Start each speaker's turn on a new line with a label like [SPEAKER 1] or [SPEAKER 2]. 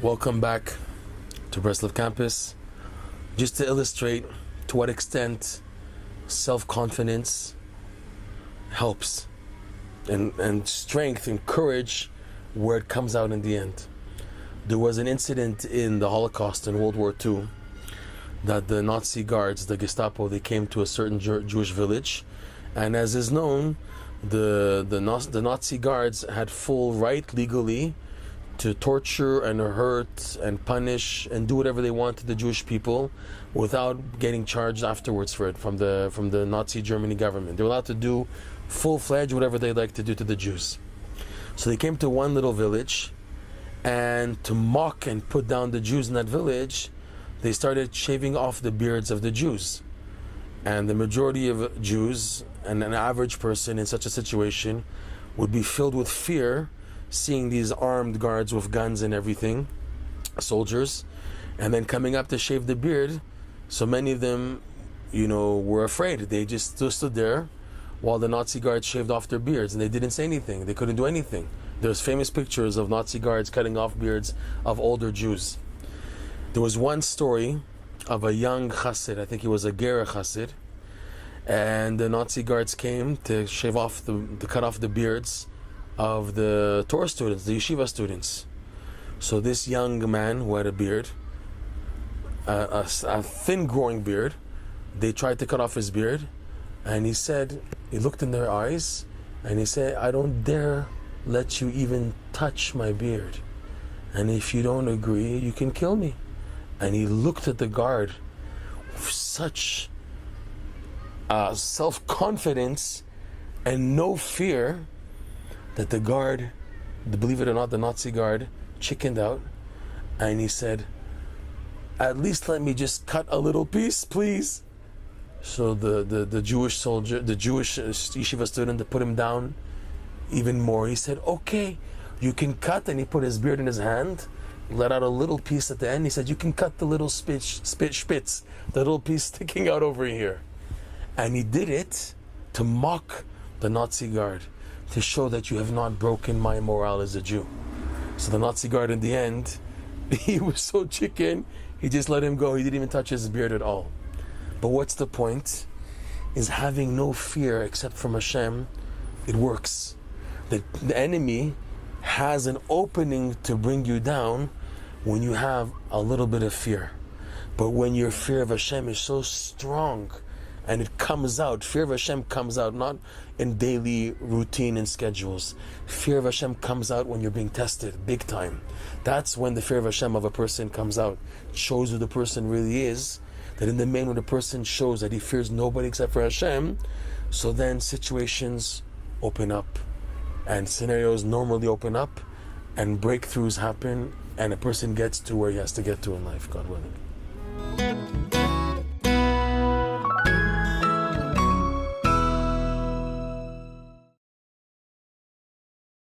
[SPEAKER 1] Welcome back to Breslov campus. Just to illustrate to what extent self-confidence helps and strength and courage where it comes out in the end. There was an incident in the Holocaust in World War II that the Nazi guards, the Gestapo, they came to a certain Jewish village, and as is known, the Nazi guards had full right legally to torture and hurt and punish and do whatever they want to the Jewish people without getting charged afterwards for it from the Nazi Germany government. They were allowed to do full-fledged whatever they like to do to the Jews. So they came to one little village, and to mock and put down the Jews in that village, they started shaving off the beards of the Jews. And the majority of Jews and an average person in such a situation would be filled with fear seeing these armed guards with guns and everything, soldiers, and then coming up to shave the beard. So many of them, were afraid. They just stood there while the Nazi guards shaved off their beards, and they didn't say anything. They couldn't do anything. There's famous pictures of Nazi guards cutting off beards of older Jews. There was one story of a young chassid, I think he was a ger chassid, and the Nazi guards came to cut off the beards of the Torah students, the yeshiva students. So this young man who had a beard, a thin growing beard, they tried to cut off his beard, and he looked in their eyes, and he said, "I don't dare let you even touch my beard, and if you don't agree, you can kill me." And he looked at the guard with such self-confidence and no fear that the guard, believe it or not, the Nazi guard chickened out, and he said, "At least let me just cut a little piece, please." So the Jewish soldier, the Jewish yeshiva student, to put him down even more, he said, "Okay, you can cut," and he put his beard in his hand, let out a little piece at the end. He said, "You can cut the little spitz, the little piece sticking out over here." And he did it to mock the Nazi guard, to show that you have not broken my morale as a Jew. So the Nazi guard in the end, he was so chicken, he just let him go. He didn't even touch his beard at all. But what's the point? Is having no fear except from Hashem, it works. The enemy has an opening to bring you down when you have a little bit of fear. But when your fear of Hashem is so strong, and it comes out, fear of Hashem comes out not in daily routine and schedules. Fear of Hashem comes out when you're being tested, big time. That's when the fear of Hashem of a person comes out. It shows who the person really is. That in the main, when the person shows that he fears nobody except for Hashem, so then situations open up, and scenarios normally open up, and breakthroughs happen, and a person gets to where he has to get to in life, God willing.